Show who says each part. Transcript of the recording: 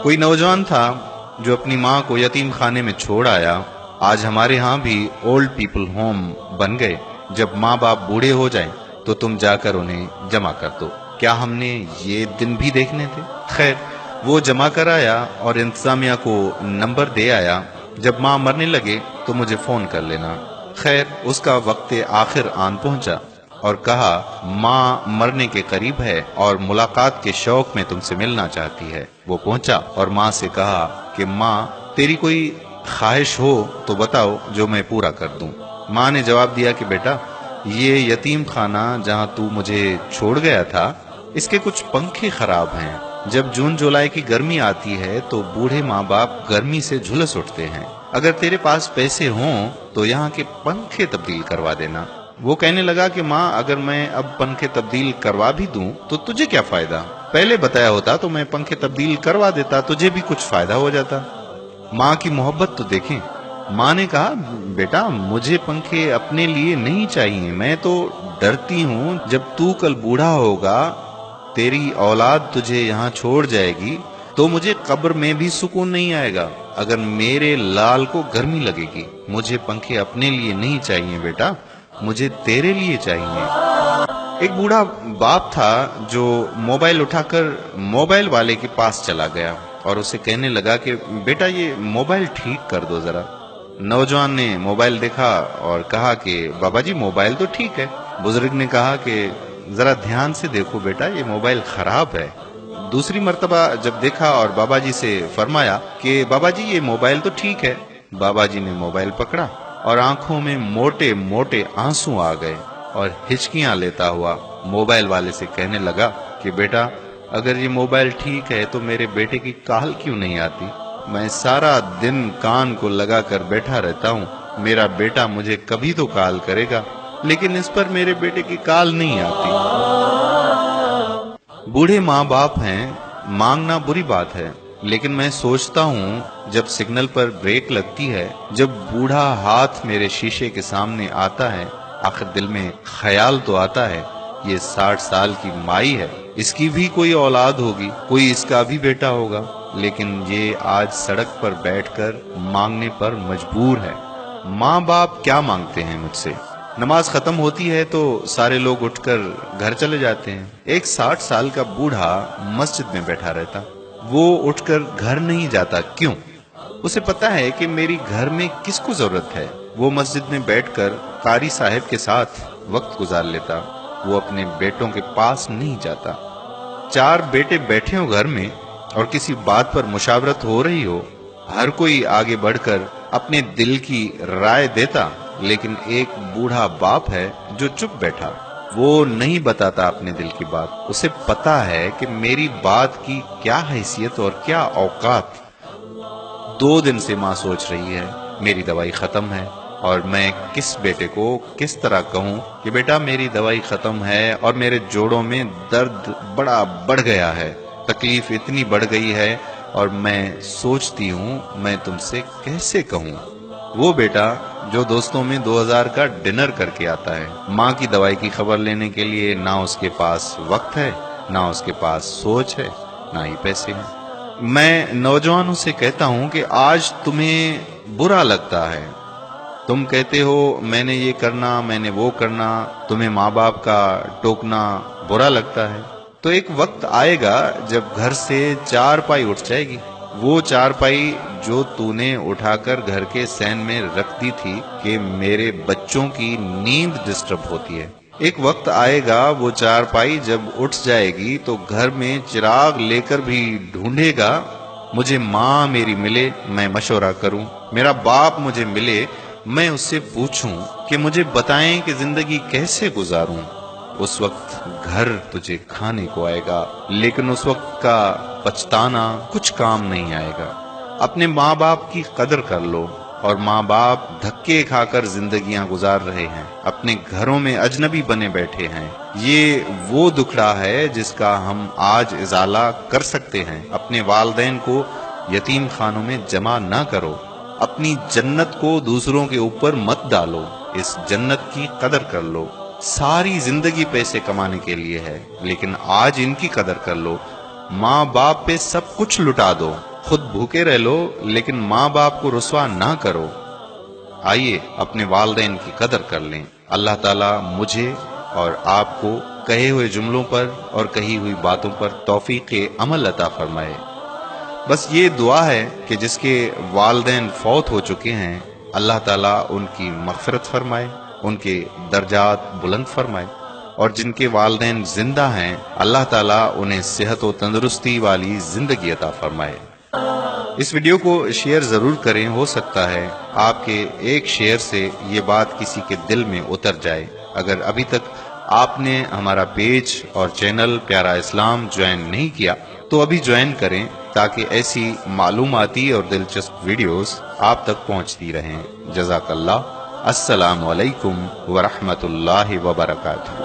Speaker 1: کوئی نوجوان تھا جو اپنی ماں کو یتیم خانے میں چھوڑ آیا. آج ہمارے ہاں بھی اولڈ پیپل ہوم بن گئے. جب ماں باپ بوڑھے ہو جائیں تو تم جا کر انہیں جمع کر دو. کیا ہم نے یہ دن بھی دیکھنے تھے؟ خیر، وہ جمع کر آیا اور انتظامیہ کو نمبر دے آیا. جب ماں مرنے لگے تو مجھے فون کر لینا. خیر، اس کا وقت آخر آن پہنچا اور کہا ماں مرنے کے قریب ہے اور ملاقات کے شوق میں تم سے ملنا چاہتی ہے. وہ پہنچا اور ماں سے کہا کہ ماں تیری کوئی خواہش ہو تو بتاؤ جو میں پورا کر دوں. ماں نے جواب دیا کہ بیٹا، یہ یتیم خانہ جہاں تو مجھے چھوڑ گیا تھا اس کے کچھ پنکھے خراب ہیں. جب جون جولائی کی گرمی آتی ہے تو بوڑھے ماں باپ گرمی سے جھلس اٹھتے ہیں. اگر تیرے پاس پیسے ہوں تو یہاں کے پنکھے تبدیل کروا دینا. وہ کہنے لگا کہ ماں اگر میں اب پنکھے تبدیل کروا بھی دوں تو تجھے کیا فائدہ؟ پہلے بتایا ہوتا تو میں پنکھے تبدیل کروا دیتا، تجھے بھی کچھ فائدہ ہو جاتا. ماں کی محبت تو دیکھیں. ماں نے کہا بیٹا مجھے پنکھے اپنے لیے نہیں چاہیے، میں تو ڈرتی ہوں جب تو کل بوڑھا ہوگا، تیری اولاد تجھے یہاں چھوڑ جائے گی تو مجھے قبر میں بھی سکون نہیں آئے گا اگر میرے لال کو گرمی لگے گی. مجھے پنکھے اپنے لیے نہیں چاہیے بیٹا، مجھے تیرے لیے چاہیے. ایک بوڑھا باپ تھا جو موبائل اٹھا کر موبائل والے کے پاس چلا گیا اور اسے کہنے لگا کہ بیٹا یہ موبائل ٹھیک کر دو ذرا. نوجوان نے موبائل دیکھا اور کہا کہ بابا جی موبائل تو ٹھیک ہے. بزرگ نے کہا کہ ذرا دھیان سے دیکھو بیٹا یہ موبائل خراب ہے. دوسری مرتبہ جب دیکھا اور بابا جی سے فرمایا کہ بابا جی یہ موبائل تو ٹھیک ہے. بابا جی نے موبائل پکڑا اور آنکھوں میں موٹے موٹے آنسو آ گئے اور ہچکیاں لیتا ہوا موبائل والے سے کہنے لگا کہ بیٹا اگر یہ موبائل ٹھیک ہے تو میرے بیٹے کی کال کیوں نہیں آتی؟ میں سارا دن کان کو لگا کر بیٹھا رہتا ہوں، میرا بیٹا مجھے کبھی تو کال کرے گا، لیکن اس پر میرے بیٹے کی کال نہیں آتی. بوڑھے ماں باپ ہیں، مانگنا بری بات ہے، لیکن میں سوچتا ہوں جب سگنل پر بریک لگتی ہے، جب بوڑھا ہاتھ میرے شیشے کے سامنے آتا ہے، آخر دل میں خیال تو آتا ہے یہ 60 سال کی مائی ہے، اس کی بھی کوئی اولاد ہوگی، کوئی اس کا بھی بیٹا ہوگا، لیکن یہ آج سڑک پر بیٹھ کر مانگنے پر مجبور ہے. ماں باپ کیا مانگتے ہیں مجھ سے؟ نماز ختم ہوتی ہے تو سارے لوگ اٹھ کر گھر چلے جاتے ہیں. ایک 60 سال کا بوڑھا مسجد میں بیٹھا رہتا، وہ اٹھ کر گھر نہیں جاتا. کیوں؟ اسے پتا ہے کہ میری گھر میں کس کو ضرورت ہے. وہ مسجد میں بیٹھ کر قاری صاحب کے ساتھ وقت گزار لیتا، وہ اپنے بیٹوں کے پاس نہیں جاتا. 4 بیٹے بیٹھے ہو گھر میں اور کسی بات پر مشاورت ہو رہی ہو، ہر کوئی آگے بڑھ کر اپنے دل کی رائے دیتا، لیکن ایک بوڑھا باپ ہے جو چپ بیٹھا، وہ نہیں بتاتا اپنے دل کی بات. اسے پتا ہے کہ میری بات کی کیا حیثیت اور کیا اوقات. 2 دن سے ماں سوچ رہی ہے میری دوائی ختم ہے اور میں کس بیٹے کو کس طرح کہوں کہ بیٹا میری دوائی ختم ہے اور میرے جوڑوں میں درد بڑا بڑھ گیا ہے، تکلیف اتنی بڑھ گئی ہے اور میں سوچتی ہوں میں تم سے کیسے کہوں. وہ بیٹا جو دوستوں میں 2000 کا ڈنر کر کے آتا ہے، ماں کی دوائی کی خبر لینے کے لیے نہ اس کے پاس وقت ہے، نہ اس کے پاس سوچ ہے، نہ ہی پیسے ہیں. میں نوجوانوں سے کہتا ہوں کہ آج تمہیں برا لگتا ہے، تم کہتے ہو میں نے یہ کرنا، میں نے وہ کرنا، تمہیں ماں باپ کا ٹوکنا برا لگتا ہے، تو ایک وقت آئے گا جب گھر سے 4 پائی اٹھ جائے گی. وہ 4 پائی جو تو نے اٹھا کر گھر کے سین میں رکھ دی تھی کہ میرے بچوں کی نیند ڈسٹرب ہوتی ہے. ایک وقت آئے گا وہ 4 پائی جب اٹھ جائے گی تو گھر میں چراغ لے کر بھی ڈھونڈے گا. مجھے ماں میری ملے میں مشورہ کروں، میرا باپ مجھے ملے میں اس سے پوچھوں کہ مجھے بتائیں کہ زندگی کیسے گزاروں. اس وقت گھر تجھے کھانے کو آئے گا، لیکن اس وقت کا پچھتانا کچھ کام نہیں آئے گا. اپنے ماں باپ کی قدر کر لو، اور ماں باپ دھکے کھا کر زندگیاں گزار رہے ہیں، اپنے گھروں میں اجنبی بنے بیٹھے ہیں. یہ وہ دکھڑا ہے جس کا ہم آج ازالہ کر سکتے ہیں. اپنے والدین کو یتیم خانوں میں جمع نہ کرو، اپنی جنت کو دوسروں کے اوپر مت ڈالو، اس جنت کی قدر کر لو. ساری زندگی پیسے کمانے کے لیے ہے، لیکن آج ان کی قدر کر لو. ماں باپ پہ سب کچھ لٹا دو، خود بھوکے رہ لو لیکن ماں باپ کو رسوا نہ کرو۔ آئیے اپنے والدین کی قدر کر لیں۔ اللہ تعالیٰ مجھے اور آپ کو کہے ہوئے جملوں پر اور کہی ہوئی باتوں پر توفیق عمل عطا فرمائے۔ بس یہ دعا ہے کہ جس کے والدین فوت ہو چکے ہیں اللہ تعالیٰ ان کی مغفرت فرمائے، ان کے درجات بلند فرمائے، اور جن کے والدین زندہ ہیں اللہ تعالیٰ انہیں صحت و تندرستی والی زندگی عطا فرمائے۔ اس ویڈیو کو شیئر ضرور کریں، ہو سکتا ہے آپ کے ایک شیئر سے یہ بات کسی کے دل میں اتر جائے۔ اگر ابھی تک آپ نے ہمارا پیج اور چینل پیارا اسلام جوائن نہیں کیا تو ابھی جوائن کریں تاکہ ایسی معلوماتی اور دلچسپ ویڈیوز آپ تک پہنچتی رہیں۔ جزاک اللہ۔ السلام علیکم ورحمۃ اللہ وبرکاتہ۔